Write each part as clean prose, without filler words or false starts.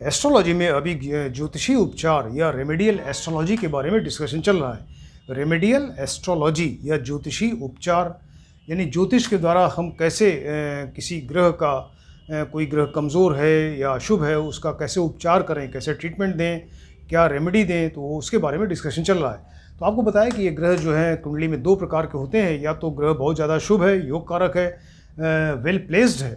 Astrology में अभी ज्योतिषी उपचार या रेमेडियल एस्ट्रोलॉजी के बारे में डिस्कशन चल रहा है। रेमेडियल एस्ट्रोलॉजी या ज्योतिषी उपचार यानी ज्योतिष के द्वारा हम कैसे किसी ग्रह का कोई ग्रह कमज़ोर है या अशुभ है उसका कैसे उपचार करें, कैसे ट्रीटमेंट दें, क्या रेमेडी दें, तो उसके बारे में डिस्कशन चल रहा है। तो आपको बताया कि ये ग्रह जो है कुंडली में दो प्रकार के होते हैं। या तो ग्रह बहुत ज़्यादा शुभ है, योग कारक है, वेल प्लेस्ड है,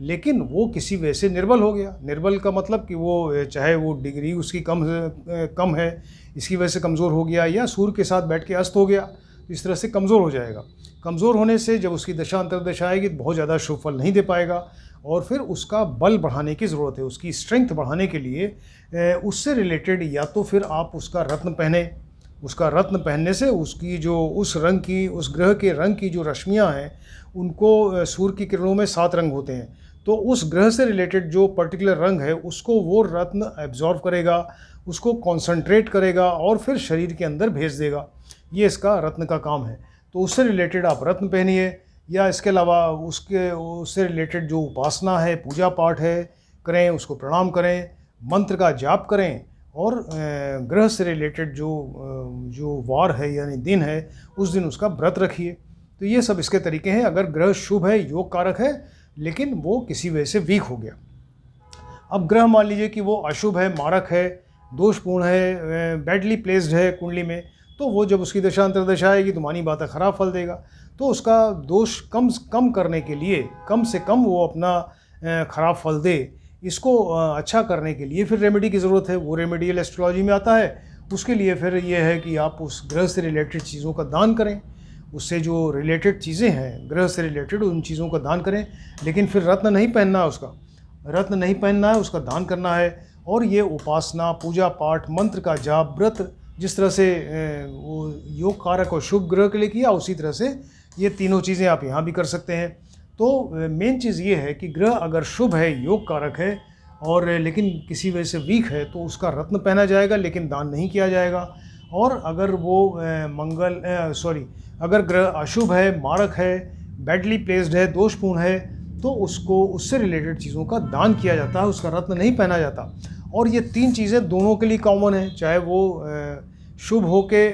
लेकिन वो किसी वजह से निर्बल हो गया। निर्बल का मतलब कि वो चाहे वो डिग्री उसकी कम है, इसकी वजह से कमज़ोर हो गया, या सूर्य के साथ बैठ के अस्त हो गया, तो इस तरह से कमज़ोर हो जाएगा। कमज़ोर होने से जब उसकी दशा अंतर्दशा आएगी तो बहुत ज़्यादा शुभ फल नहीं दे पाएगा, और फिर उसका बल बढ़ाने की ज़रूरत है। उसकी स्ट्रेंथ बढ़ाने के लिए उससे रिलेटेड या तो फिर आप उसका रत्न पहने। उसका रत्न पहनने से उसकी जो उस रंग की, उस ग्रह के रंग की जो रश्मियाँ हैं उनको, सूर्य की किरणों में 7 रंग होते हैं, तो उस ग्रह से रिलेटेड जो पर्टिकुलर रंग है उसको वो रत्न एब्जॉर्व करेगा, उसको कॉन्सनट्रेट करेगा और फिर शरीर के अंदर भेज देगा। ये इसका रत्न का काम है। तो उससे रिलेटेड आप रत्न पहनिए, या इसके अलावा उससे रिलेटेड जो उपासना है, पूजा पाठ है, करें, उसको प्रणाम करें, मंत्र का जाप करें, और ग्रह से रिलेटेड जो वार है यानी दिन है उस दिन उसका व्रत रखिए। तो ये सब इसके तरीके हैं। अगर ग्रह शुभ है, योग कारक है, लेकिन वो किसी वजह से वीक हो गया। अब ग्रह मान लीजिए कि वो अशुभ है, मारक है, दोषपूर्ण है, बैडली प्लेस्ड है कुंडली में, तो वो जब उसकी दशा अंतर्दशा आएगी तो मानी बात है ख़राब फल देगा। तो उसका दोष कम करने के लिए, कम से कम वो अपना ख़राब फल दे, इसको अच्छा करने के लिए फिर रेमेडी की ज़रूरत है। वो रेमेडियल एस्ट्रोलॉजी में आता है। उसके लिए फिर ये है कि आप उस ग्रह से रिलेटेड चीज़ों का दान करें, उससे जो रिलेटेड चीज़ें हैं ग्रह से रिलेटेड उन चीज़ों का दान करें। लेकिन फिर रत्न नहीं पहनना है, उसका रत्न नहीं पहनना है, उसका दान करना है। और ये उपासना, पूजा पाठ, मंत्र का जाप, व्रत, जिस तरह से वो योग कारक और शुभ ग्रह के लिए किया, उसी तरह से ये तीनों चीज़ें आप यहाँ भी कर सकते हैं। तो मेन चीज़ ये है कि ग्रह अगर शुभ है, योग कारक है, और लेकिन किसी वजह से वीक है, तो उसका रत्न पहना जाएगा लेकिन दान नहीं किया जाएगा। और अगर वो अगर ग्रह अशुभ है, मारक है, बैडली प्लेस्ड है, दोषपूर्ण है, तो उसको उससे रिलेटेड चीज़ों का दान किया जाता है, उसका रत्न नहीं पहना जाता। और ये 3 चीज़ें दोनों के लिए कॉमन है, चाहे वो शुभ हो के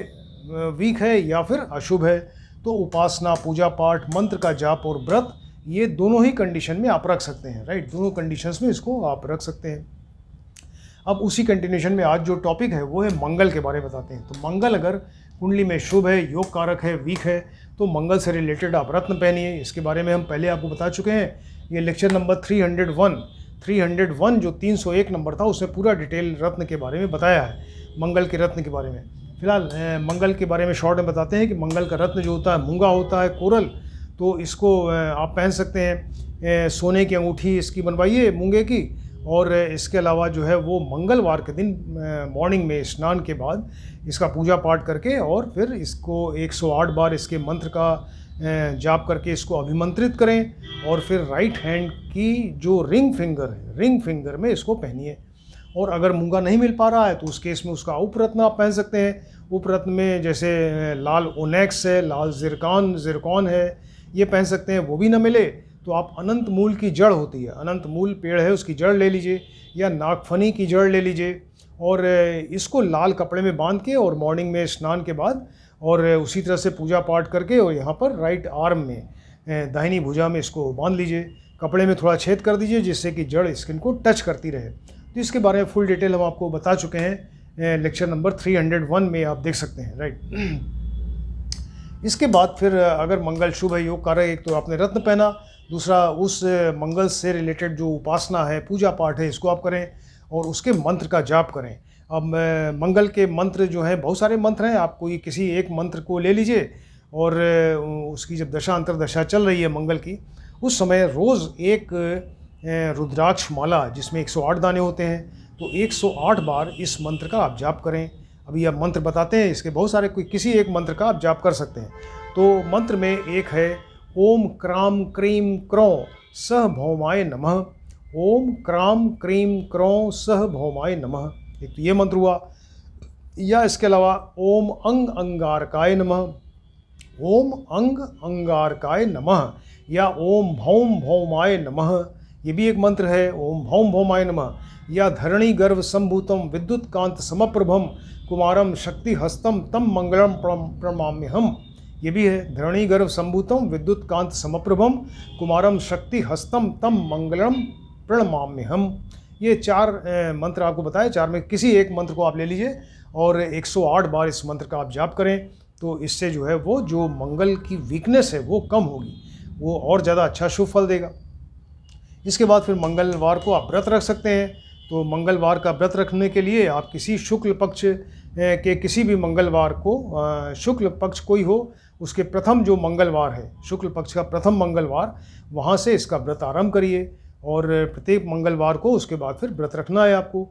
वीक है या फिर अशुभ है। तो उपासना, पूजा पाठ, मंत्र का जाप और व्रत, ये दोनों ही कंडीशन में आप रख सकते हैं, राइट। दोनों कंडीशंस में इसको आप रख सकते हैं। अब उसी कंटिन्यूशन में आज जो टॉपिक है वो है मंगल के बारे में बताते हैं। तो मंगल अगर कुंडली में शुभ है, योग कारक है, वीक है, तो मंगल से रिलेटेड आप रत्न पहनिए। इसके बारे में हम पहले आपको बता चुके हैं। ये लेक्चर नंबर 301 जो 301 नंबर था, उसमें पूरा डिटेल रत्न के बारे में बताया है, मंगल के रत्न के बारे में। फिलहाल मंगल के बारे में शॉर्ट में बताते हैं कि मंगल का रत्न जो होता है मूंगा होता है, कोरल। तो इसको आप पहन सकते हैं। सोने की अंगूठी इसकी बनवाइए मूंगे की। और इसके अलावा जो है वो मंगलवार के दिन मॉर्निंग में स्नान के बाद इसका पूजा पाठ करके, और फिर इसको 108 बार इसके मंत्र का जाप करके इसको अभिमंत्रित करें। और फिर राइट हैंड की जो रिंग फिंगर है, रिंग फिंगर में इसको पहनिए। और अगर मूंगा नहीं मिल पा रहा है तो उस केस में उसका उपरत्न आप पहन सकते हैं। उपरत्न में जैसे लाल ओनेक्स है, लाल जिरकॉन है, ये पहन सकते हैं। वो भी ना मिले तो आप अनंत मूल की जड़ होती है, अनंत मूल पेड़ है, उसकी जड़ ले लीजिए, या नागफनी की जड़ ले लीजिए। और इसको लाल कपड़े में बांध के और मॉर्निंग में स्नान के बाद और उसी तरह से पूजा पाठ करके, और यहाँ पर राइट आर्म में, दाहिनी भुजा में इसको बांध लीजिए। कपड़े में थोड़ा छेद कर दीजिए जिससे कि जड़ स्किन को टच करती रहे। तो इसके बारे में फुल डिटेल हम आपको बता चुके हैं, लेक्चर नंबर 301 में आप देख सकते हैं, राइट। इसके बाद फिर अगर मंगल शुभ है, योग कारक, एक तो आपने रत्न पहना, दूसरा उस मंगल से रिलेटेड जो उपासना है, पूजा पाठ है, इसको आप करें और उसके मंत्र का जाप करें। अब मंगल के मंत्र जो हैं, बहुत सारे मंत्र हैं, आप कोई किसी एक मंत्र को ले लीजिए, और उसकी जब दशा अंतर्दशा चल रही है मंगल की, उस समय रोज़ एक रुद्राक्ष माला जिसमें 108 दाने होते हैं, तो 108 बार इस मंत्र का आप जाप करें। अभी आप मंत्र बताते हैं, इसके बहुत सारे, कोई किसी एक मंत्र का आप जाप कर सकते हैं। तो मंत्र में एक है ओम क्राम क्रीम क्रों सह भौमाय नमः। ओम क्राम क्रीम क्रों सह भौमाय नमः, एक तो ये मंत्र हुआ। या इसके अलावा ओम अंग अंगारकाय नमः, ओम अंग अंगारकाय नमः, या ओम भौम भौमाय नमः, ये भी एक मंत्र है। ओम भौम भौमाय नमः, या धरणी गर्भ संभूतम विद्युत कांत समप्रभम कुमारम शक्ति हस्तम तम मंगलम प्रणमाम्यहम, ये भी है। धरणी गर्भ संभूतम विद्युत कांत समप्रभम कुमारम शक्ति हस्तम तम मंगलम प्रणमाम्यहम। ये 4 मंत्र आपको बताए, 4 में किसी एक मंत्र को आप ले लीजिए और 108 बार इस मंत्र का आप जाप करें, तो इससे जो है वो जो मंगल की वीकनेस है वो कम होगी, वो और ज़्यादा अच्छा शुभ फल देगा। इसके बाद फिर मंगलवार को आप व्रत रख सकते हैं। तो मंगलवार का व्रत रखने के लिए आप किसी शुक्ल पक्ष के किसी भी मंगलवार को, शुक्ल पक्ष कोई हो, उसके प्रथम जो मंगलवार है, शुक्ल पक्ष का प्रथम मंगलवार, वहाँ से इसका व्रत आरंभ करिए और प्रत्येक मंगलवार को उसके बाद फिर व्रत रखना है आपको।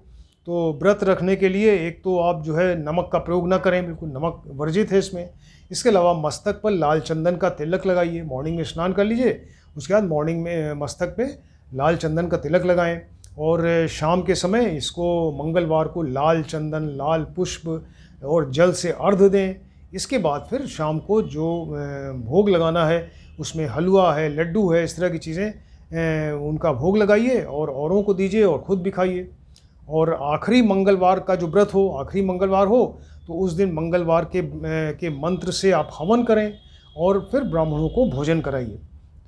तो व्रत रखने के लिए एक तो आप जो है नमक का प्रयोग ना करें, बिल्कुल नमक वर्जित है इसमें। इसके अलावा मस्तक पर लाल चंदन का तिलक लगाइए, मॉर्निंग में स्नान कर लीजिए, उसके बाद मॉर्निंग में मस्तक पे लाल चंदन का तिलक लगाएं और शाम के समय इसको मंगलवार को लाल चंदन, लाल पुष्प और जल से अर्घ दें। इसके बाद फिर शाम को जो भोग लगाना है, उसमें हलवा है, लड्डू है, इस तरह की चीज़ें उनका भोग लगाइए और औरों को दीजिए और खुद भी खाइए। और आखिरी मंगलवार का जो व्रत हो, आखिरी मंगलवार हो, तो उस दिन मंगलवार के मंत्र से आप हवन करें और फिर ब्राह्मणों को भोजन कराइए।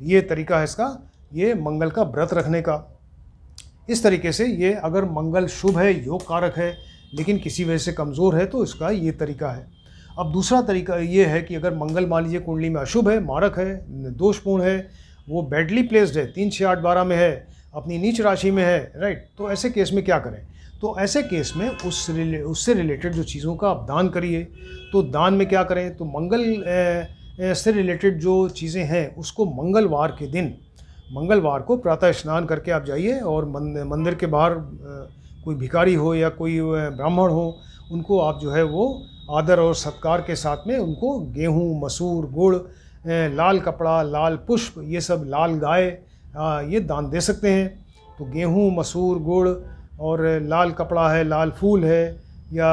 ये तरीका है इसका, ये मंगल का व्रत रखने का। इस तरीके से ये अगर मंगल शुभ है, योग कारक है, लेकिन किसी वजह से कमज़ोर है, तो इसका ये तरीका है। अब दूसरा तरीका ये है कि अगर मंगल मान लीजिए कुंडली में अशुभ है, मारक है, दोषपूर्ण है, वो बैडली प्लेस्ड है, 3, 6, 8, 12 में है, अपनी नीच राशि में है, राइट, तो ऐसे केस में क्या करें? तो ऐसे केस में उससे रिलेटेड जो चीज़ों का आप दान करिए। तो दान में क्या करें? तो मंगल से रिलेटेड जो चीज़ें हैं उसको मंगलवार के दिन, मंगलवार को प्रातः स्नान करके आप जाइए और मंदिर के बाहर कोई भिखारी हो या कोई ब्राह्मण हो, उनको आप जो है वो आदर और सत्कार के साथ में उनको गेहूँ, मसूर, गुड़, लाल कपड़ा, लाल पुष्प, ये सब, लाल गाय, ये दान दे सकते हैं। तो गेहूँ, मसूर, गुड़ और लाल कपड़ा है, लाल फूल है, या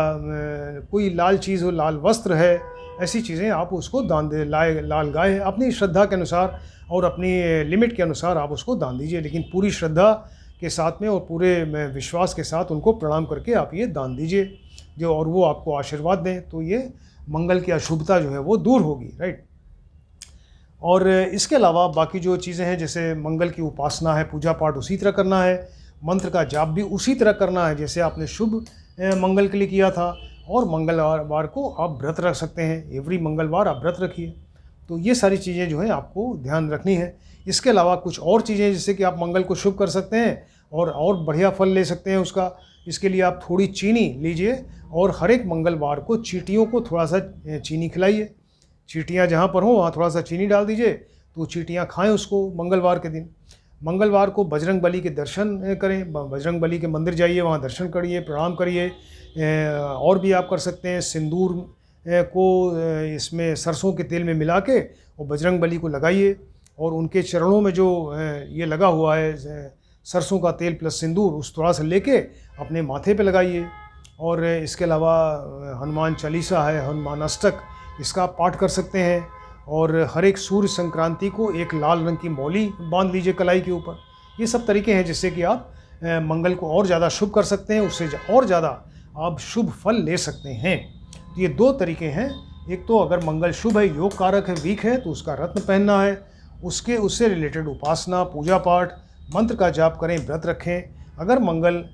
कोई लाल चीज़ हो, लाल वस्त्र है, ऐसी चीज़ें आप उसको दान दे। लाल गाय है, अपनी श्रद्धा के अनुसार और अपनी लिमिट के अनुसार आप उसको दान दीजिए, लेकिन पूरी श्रद्धा के साथ में और पूरे विश्वास के साथ उनको प्रणाम करके आप ये दान दीजिए जो, और वो आपको आशीर्वाद दें, तो ये मंगल की अशुभता जो है वो दूर होगी, राइट। और इसके अलावा बाकी जो चीज़ें हैं, जैसे मंगल की उपासना है, पूजा पाठ उसी तरह करना है, मंत्र का जाप भी उसी तरह करना है जैसे आपने शुभ मंगल के लिए किया था। और मंगलवार को आप व्रत रख सकते हैं, एवरी मंगलवार आप व्रत रखिए। तो ये सारी चीज़ें जो हैं आपको ध्यान रखनी है। इसके अलावा कुछ और चीज़ें जैसे कि आप मंगल को शुभ कर सकते हैं और बढ़िया फल ले सकते हैं उसका। इसके लिए आप थोड़ी चीनी लीजिए और हर एक मंगलवार को चींटियों को थोड़ा सा चीनी खिलाइए। चींटियाँ जहाँ पर हों वहाँ थोड़ा सा चीनी डाल दीजिए, तो चींटियाँ खाएँ उसको मंगलवार के दिन। मंगलवार को बजरंग बली के दर्शन करें, बजरंग बली के मंदिर जाइए, वहाँ दर्शन करिए, प्रणाम करिए। और भी आप कर सकते हैं, सिंदूर को इसमें सरसों के तेल में मिला के और बजरंग बली को लगाइए और उनके चरणों में जो ये लगा हुआ है सरसों का तेल प्लस सिंदूर, उस थोड़ा सा लेके अपने माथे पे लगाइए। और इसके अलावा हनुमान चालीसा है, हनुमान अष्टक, इसका आप पाठ कर सकते हैं। और हर एक सूर्य संक्रांति को एक लाल रंग की मौली बांध लीजिए कलाई के ऊपर। ये सब तरीके हैं जिससे कि आप मंगल को और ज़्यादा शुभ कर सकते हैं, उससे और ज़्यादा आप शुभ फल ले सकते हैं। तो ये 2 तरीके हैं। एक तो अगर मंगल शुभ है, योग कारक है, वीक है, तो उसका रत्न पहनना है, उससे रिलेटेड उपासना, पूजा पाठ, मंत्र का जाप करें, व्रत रखें। अगर मंगल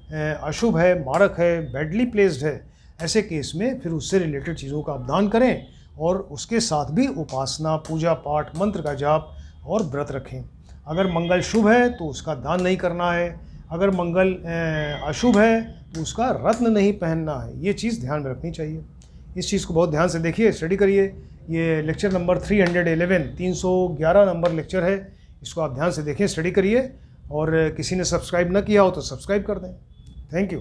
अशुभ है, मारक है, बैडली प्लेस्ड है, ऐसे केस में फिर उससे रिलेटेड चीज़ों का आप दान करें और उसके साथ भी उपासना, पूजा पाठ, मंत्र का जाप और व्रत रखें। अगर मंगल शुभ है तो उसका दान नहीं करना है, अगर मंगल अशुभ है तो उसका रत्न नहीं पहनना है। ये चीज़ ध्यान में रखनी चाहिए। इस चीज़ को बहुत ध्यान से देखिए, स्टडी करिए। ये लेक्चर नंबर 311 नंबर लेक्चर है, इसको आप ध्यान से देखें, स्टडी करिए। और किसी ने सब्सक्राइब न किया हो तो सब्सक्राइब कर दें। Thank you.